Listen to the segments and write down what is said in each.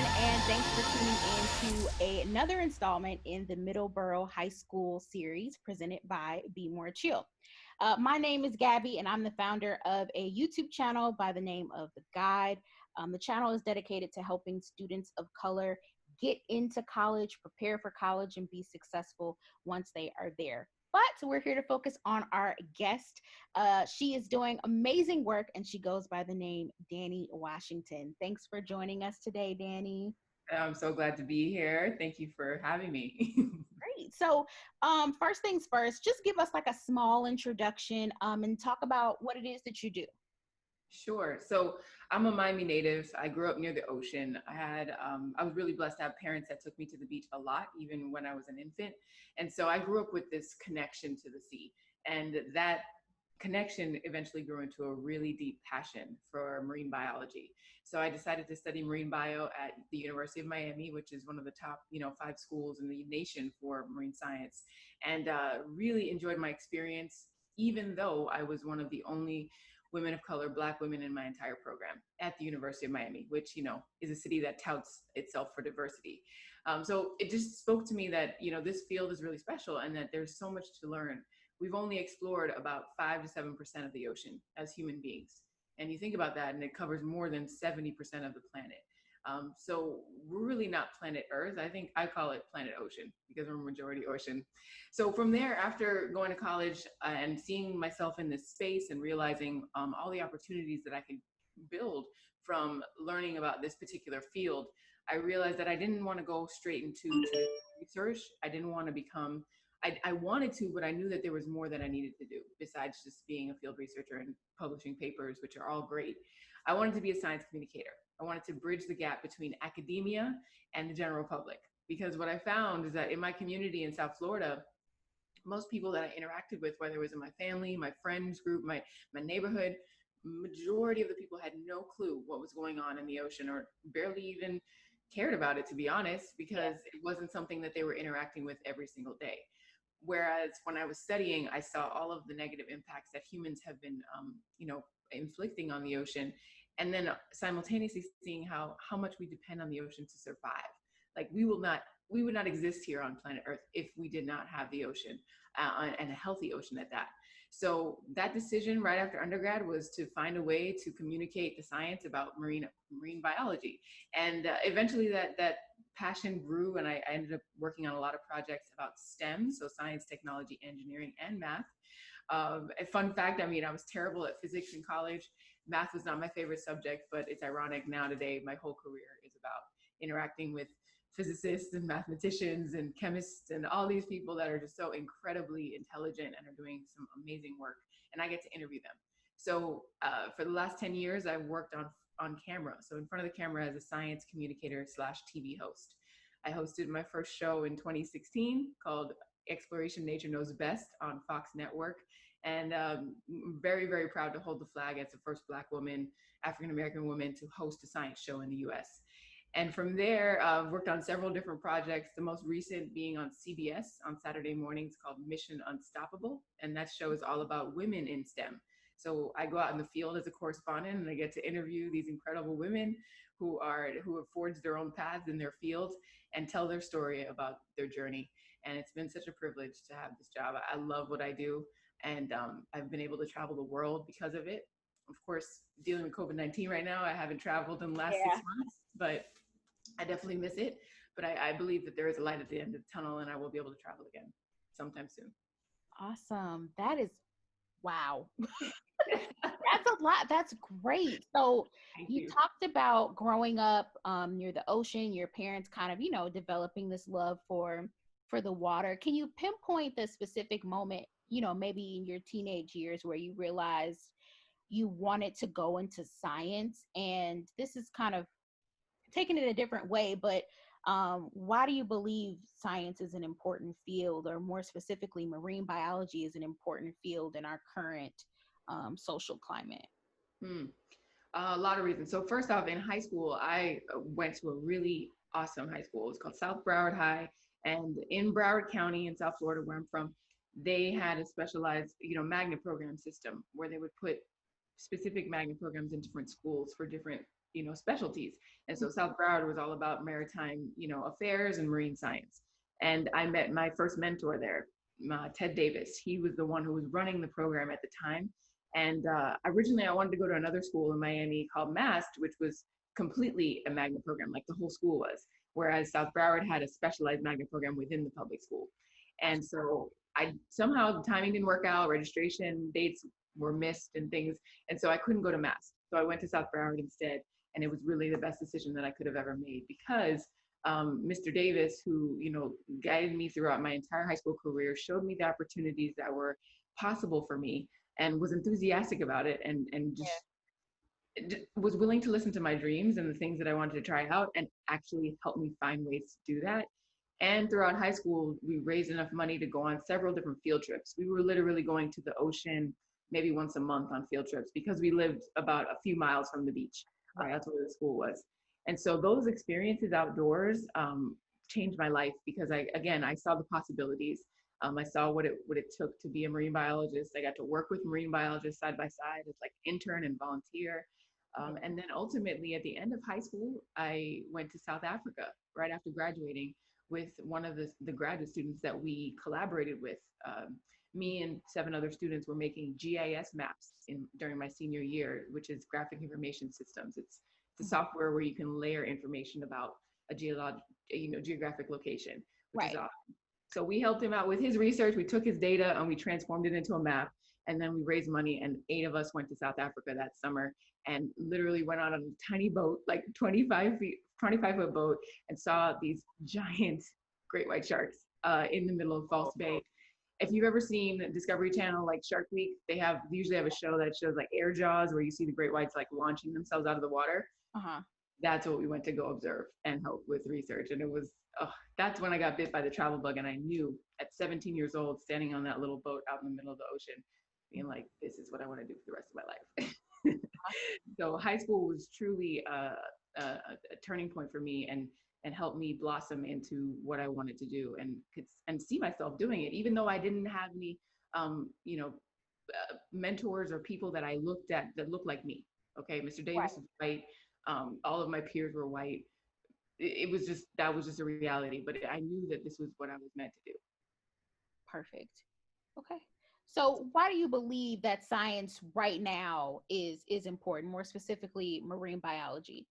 and thanks for tuning in to another installment in the Middleborough High School series presented by Be More Chill. My name is Gabby, and I'm the founder of a YouTube channel by the name of The Guide. The channel is dedicated to helping students of color get into college, prepare for college, and be successful once they are there. But we're here to focus on our guest. She is doing amazing work and she goes by the name Danny Washington. Thanks for joining us today, Danny. I'm so glad to be here. Thank you for having me. Great. So, first things first, just give us like a small introduction and talk about what it is that you do. Sure. So I'm a Miami native. I grew up near the ocean. I was really blessed to have parents that took me to the beach a lot, even when I was an infant. And so I grew up with this connection to the sea. And that connection eventually grew into a really deep passion for marine biology. So I decided to study marine bio at the University of Miami, which is one of the top, 5 schools in the nation for marine science, and really enjoyed my experience, even though I was one of the only women of color, Black women in my entire program at the University of Miami, which, is a city that touts itself for diversity. So it just spoke to me that, this field is really special and that there's so much to learn. We've only explored about 5 to 7% of the ocean as human beings. And you think about that, and it covers more than 70% of the planet. So we're really not planet Earth. I think I call it planet ocean because we're majority ocean. So from there, after going to college and seeing myself in this space and realizing all the opportunities that I could build from learning about this particular field, I realized that I didn't want to go straight into research. I didn't want to become I wanted to, but I knew that there was more that I needed to do besides just being a field researcher and publishing papers, which are all great. I wanted to be a science communicator. I wanted to bridge the gap between academia and the general public. Because what I found is that in my community in South Florida, most people that I interacted with, whether it was in my family, my friends group, my neighborhood, majority of the people had no clue what was going on in the ocean or barely even cared about it, to be honest, because it wasn't something that they were interacting with every single day. Whereas when I was studying, I saw all of the negative impacts that humans have been, inflicting on the ocean, and then simultaneously seeing how much we depend on the ocean to survive. Like we would not exist here on planet Earth if we did not have the ocean, and a healthy ocean at that. So that decision right after undergrad was to find a way to communicate the science about marine biology, and eventually that passion grew, and I ended up working on a lot of projects about STEM, so science, technology, engineering, and math. A fun fact, I mean, I was terrible at physics in college. Math was not my favorite subject, but it's ironic now today, my whole career is about interacting with physicists and mathematicians and chemists and all these people that are just so incredibly intelligent and are doing some amazing work. And I get to interview them. So for the last 10 years, I've worked on camera. So in front of the camera as a science communicator slash TV host. I hosted my first show in 2016 called Exploration Nature Knows Best on Fox Network. And very, very proud to hold the flag as the first Black woman, African American woman to host a science show in the US. And from there, I've worked on several different projects, the most recent being on CBS on Saturday mornings called Mission Unstoppable. And that show is all about women in STEM. So I go out in the field as a correspondent and I get to interview these incredible women who have forged their own paths in their fields and tell their story about their journey. And it's been such a privilege to have this job. I love what I do. And I've been able to travel the world because of it. Of course, dealing with COVID-19 right now, I haven't traveled in the last 6 months, but I definitely miss it. But I believe that there is a light at the end of the tunnel and I will be able to travel again sometime soon. Awesome. That is wow. That's a lot. That's great. So Thank you you. talked about growing up near the ocean, your parents kind of, developing this love for the water. Can you pinpoint the specific moment, maybe in your teenage years where you realized you wanted to go into science? And this is kind of taking it a different way, but why do you believe science is an important field, or more specifically, marine biology is an important field in our current social climate? Hmm. A lot of reasons. So first off, in high school, I went to a really awesome high school. It's called South Broward High, and in Broward County in South Florida, where I'm from, they had a specialized, magnet program system where they would put specific magnet programs in different schools for different specialties. And so South Broward was all about maritime, affairs and marine science. And I met my first mentor there, Ted Davis. He was the one who was running the program at the time. And originally, I wanted to go to another school in Miami called MAST, which was completely a magnet program, like the whole school was. Whereas South Broward had a specialized magnet program within the public school. And so I somehow the timing didn't work out, registration dates were missed and things. And so I couldn't go to MAST. So I went to South Broward instead. And it was really the best decision that I could have ever made because Mr. Davis, who, guided me throughout my entire high school career, showed me the opportunities that were possible for me and was enthusiastic about it and just was willing to listen to my dreams and the things that I wanted to try out and actually help me find ways to do that. And throughout high school, we raised enough money to go on several different field trips. We were literally going to the ocean maybe once a month on field trips because we lived about a few miles from the beach. That's where the school was. And so those experiences outdoors changed my life because I saw the possibilities. I saw what it took to be a marine biologist. I got to work with marine biologists side by side as like intern and volunteer. And then ultimately at the end of high school, I went to South Africa right after graduating with one of the graduate students that we collaborated with. Me and 7 other students were making GIS maps during my senior year, which is graphic information systems. It's the software where you can layer information about a geographic location, which is awesome. So we helped him out with his research. We took his data and we transformed it into a map. And then we raised money and 8 of us went to South Africa that summer and literally went on a tiny boat, like 25-foot boat, and saw these giant great white sharks in the middle of False Bay. If you've ever seen Discovery Channel, like Shark Week, they usually have a show that shows like air jaws where you see the great whites like launching themselves out of the water. That's what we went to go observe and help with research. And it was, that's when I got bit by the travel bug. And I knew at 17 years old, standing on that little boat out in the middle of the ocean, being like, this is what I want to do for the rest of my life. So high school was truly a turning point for me and helped me blossom into what I wanted to do and see myself doing it, even though I didn't have any, mentors or people that I looked at that looked like me. Okay, Mr. Davis was white. All of my peers were white. That was just a reality, but I knew that this was what I was meant to do. Perfect. Okay. So why do you believe that science right now is important, more specifically marine biology?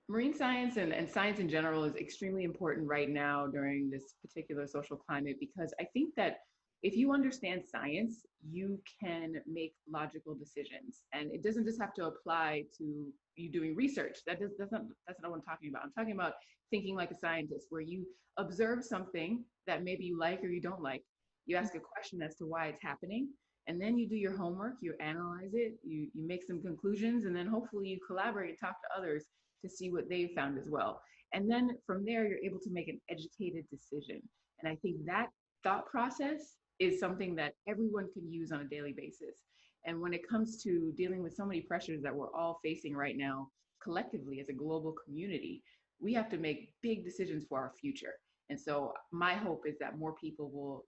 Marine science and science in general is extremely important right now during this particular social climate because I think that if you understand science, you can make logical decisions. And it doesn't just have to apply to you doing research. That's not what I'm talking about. I'm talking about thinking like a scientist, where you observe something that maybe you like or you don't like. You ask a question as to why it's happening, and then you do your homework, you analyze it, you make some conclusions, and then hopefully you collaborate and talk to others to see what they've found as well. And then from there, you're able to make an educated decision. And I think that thought process is something that everyone can use on a daily basis. And when it comes to dealing with so many pressures that we're all facing right now, collectively as a global community, we have to make big decisions for our future. And so my hope is that more people will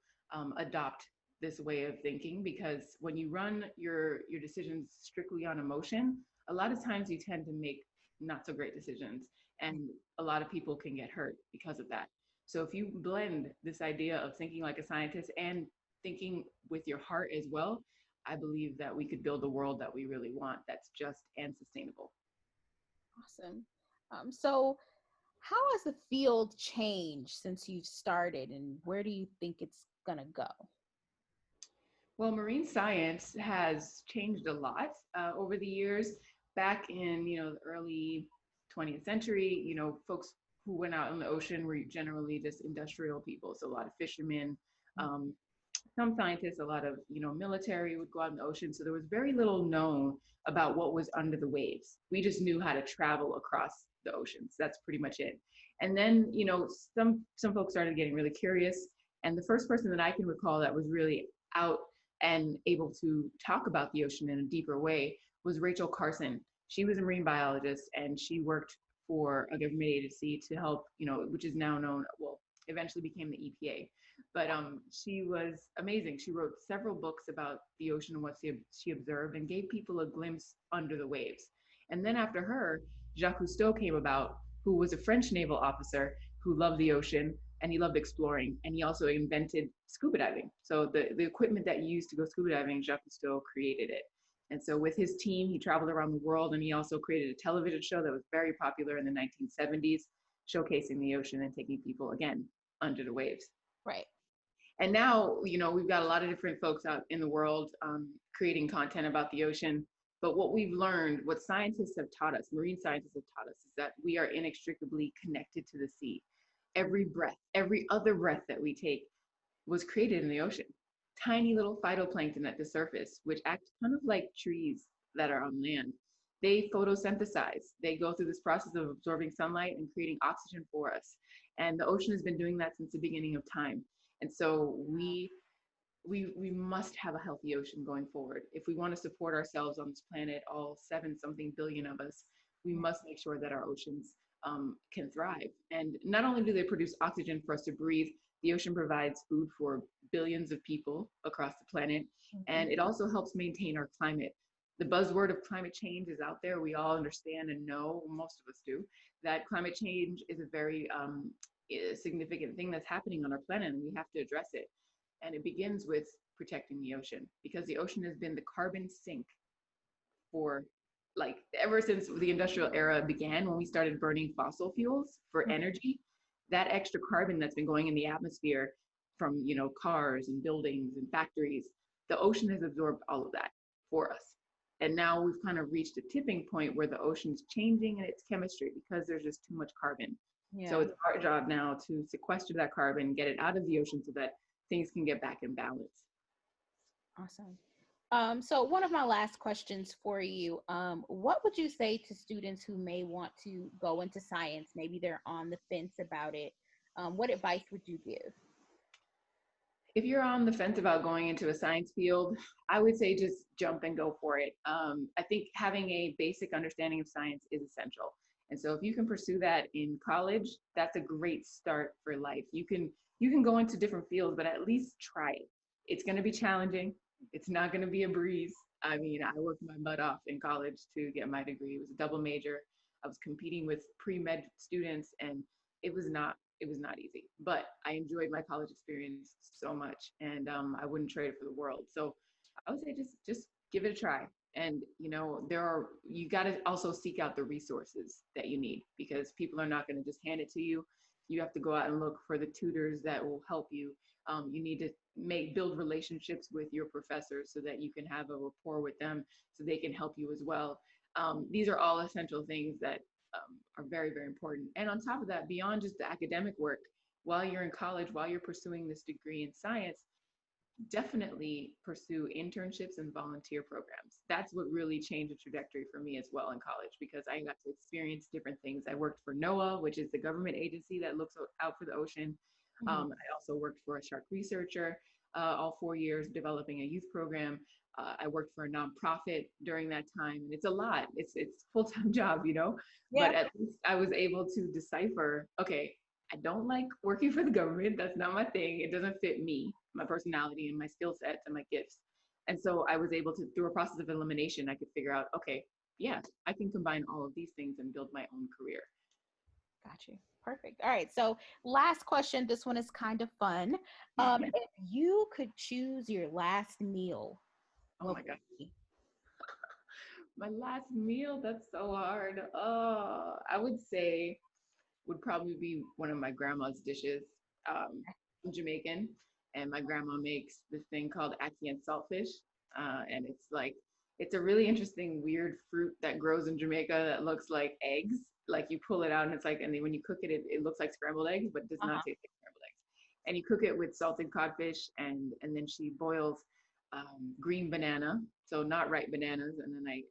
adopt this way of thinking, because when you run your decisions strictly on emotion, a lot of times you tend to make not so great decisions, and a lot of people can get hurt because of that. So if you blend this idea of thinking like a scientist and thinking with your heart as well, I believe that we could build a world that we really want, that's just and sustainable. Awesome. So how has the field changed since you've started, and where do you think it's gonna go? Well, marine science has changed a lot over the years. Back in the early 20th century, folks who went out in the ocean were generally just industrial people, so a lot of fishermen, some scientists, a lot of military would go out in the ocean. So there was very little known about what was under the waves. We just knew how to travel across the oceans. That's pretty much it. And then some folks started getting really curious. And the first person that I can recall that was really out and able to talk about the ocean in a deeper way was Rachel Carson. She was a marine biologist, and she worked for a government agency to help, which is now known, well, eventually became the EPA. But she was amazing. She wrote several books about the ocean and what she observed, and gave people a glimpse under the waves. And then after her, Jacques Cousteau came about, who was a French naval officer who loved the ocean and he loved exploring. And he also invented scuba diving. So the equipment that you use to go scuba diving, Jacques Cousteau created it. And so with his team, he traveled around the world, and he also created a television show that was very popular in the 1970s, showcasing the ocean and taking people, again, under the waves. Right. And now, we've got a lot of different folks out in the world creating content about the ocean. But what we've learned, what scientists have taught us, marine scientists have taught us, is that we are inextricably connected to the sea. Every breath, every other breath that we take was created in the ocean. Tiny little phytoplankton at the surface, which act kind of like trees that are on land. They photosynthesize. They go through this process of absorbing sunlight and creating oxygen for us. And the ocean has been doing that since the beginning of time. And so we must have a healthy ocean going forward. If we want to support ourselves on this planet, all 7-something billion of us, we must make sure that our oceans can thrive. And not only do they produce oxygen for us to breathe, the ocean provides food for billions of people across the planet, and it also helps maintain our climate. The buzzword of climate change is out there. We all understand and know, most of us do, that climate change is a very significant thing that's happening on our planet, and we have to address it. And it begins with protecting the ocean, because the ocean has been the carbon sink for ever since the industrial era began, when we started burning fossil fuels for energy. That extra carbon that's been going in the atmosphere from cars and buildings and factories, the ocean has absorbed all of that for us. And now we've kind of reached a tipping point where the ocean's changing in its chemistry because there's just too much carbon. Yeah. So it's our job now to sequester that carbon, get it out of the ocean so that things can get back in balance. Awesome. So one of my last questions for you, what would you say to students who may want to go into science? Maybe they're on the fence about it. What advice would you give? If you're on the fence about going into a science field, I would say just jump and go for it. I think having a basic understanding of science is essential. And so if you can pursue that in college, that's a great start for life. You can go into different fields, but at least try it. It's going to be challenging. It's not going to be a breeze. I mean, I worked my butt off in college to get my degree. It was a double major. I was competing with pre-med students, and it was not easy. But I enjoyed my college experience so much, and I wouldn't trade it for the world. So I would say just give it a try. And you got to also seek out the resources that you need, because people are not going to just hand it to you. You have to go out and look for the tutors that will help you. You need to build relationships with your professors so that you can have a rapport with them, so they can help you as well. These are all essential things that are very, very important. And on top of that, beyond just the academic work, while you're in college, while you're pursuing this degree in science, definitely pursue internships and volunteer programs. That's what really changed the trajectory for me as well in college, because I got to experience different things. I worked for NOAA, which is the government agency that looks out for the ocean. I also worked for a shark researcher all 4 years, developing a youth program. I worked for a nonprofit during that time, and it's a lot. It's a full-time job, Yeah. But at least I was able to decipher, okay, I don't like working for the government. That's not my thing. It doesn't fit me, my personality and my skill sets and my gifts. And so I was able to, through a process of elimination, I could figure out, okay, yeah, I can combine all of these things and build my own career. Got you. Perfect. All right. So last question. This one is kind of fun. If you could choose your last meal. Oh my God. My last meal, that's so hard. I would say would probably be one of my grandma's dishes. I'm Jamaican, and my grandma makes this thing called ackee and saltfish. And it's a really interesting, weird fruit that grows in Jamaica that looks like eggs. Like you pull it out and and then when you cook it, it looks like scrambled eggs, but does not taste like scrambled eggs. And you cook it with salted codfish, and then she boils green banana, so not ripe bananas. And then I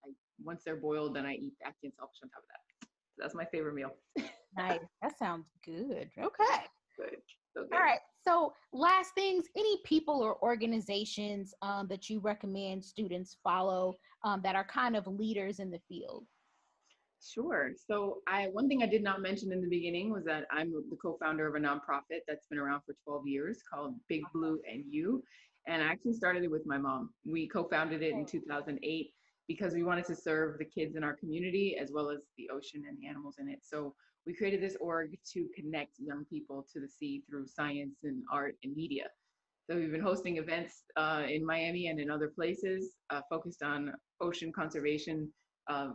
once they're boiled, then I eat ackee and saltfish on top of that. So that's my favorite meal. Nice. That sounds good. Okay. Good. So good. All right. So last things, any people or organizations that you recommend students follow that are kind of leaders in the field? Sure. So one thing I did not mention in the beginning was that I'm the co-founder of a nonprofit that's been around for 12 years called Big Blue and You. And I actually started it with my mom. We co-founded it in 2008. because we wanted to serve the kids in our community as well as the ocean and the animals in it. So we created this org to connect young people to the sea through science and art and media. So we've been hosting events in Miami and in other places focused on ocean conservation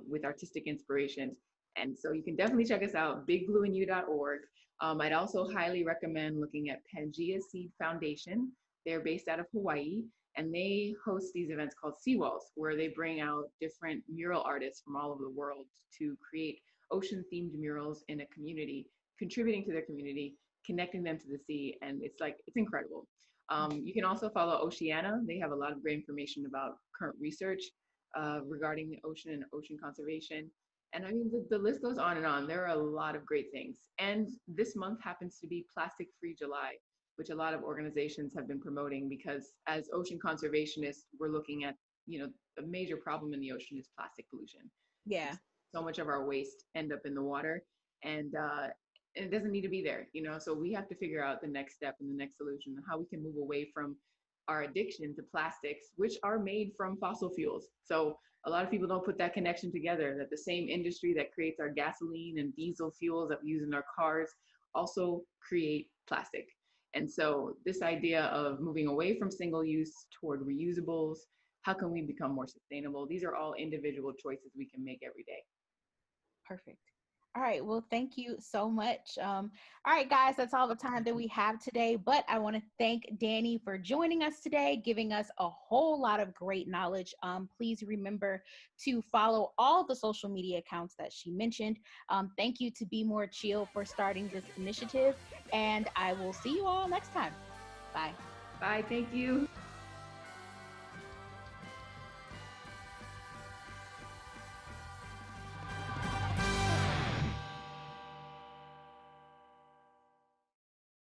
with artistic inspiration. And so you can definitely check us out, bigblueandyou.org. I'd also highly recommend looking at Pangea Seed Foundation. They're based out of Hawaii, and they host these events called Seawalls, where they bring out different mural artists from all over the world to create ocean-themed murals in a community, contributing to their community, connecting them to the sea, and it's incredible. You can also follow Oceana. They have a lot of great information about current research regarding the ocean and ocean conservation. And I mean, the list goes on and on. There are a lot of great things. And this month happens to be Plastic Free July, which a lot of organizations have been promoting because as ocean conservationists, we're looking at, a major problem in the ocean is plastic pollution. Yeah. So much of our waste end up in the water, and it doesn't need to be there, so we have to figure out the next step and the next solution and how we can move away from our addiction to plastics, which are made from fossil fuels. So a lot of people don't put that connection together, that the same industry that creates our gasoline and diesel fuels that we use in our cars also create plastic. And so this idea of moving away from single use toward reusables, how can we become more sustainable? These are all individual choices we can make every day. Perfect. All right. Well, thank you so much. All right, guys, that's all the time that we have today. But I want to thank Danny for joining us today, giving us a whole lot of great knowledge. Please remember to follow all the social media accounts that she mentioned. Thank you to Be More Chill for starting this initiative. And I will see you all next time. Bye. Bye. Thank you.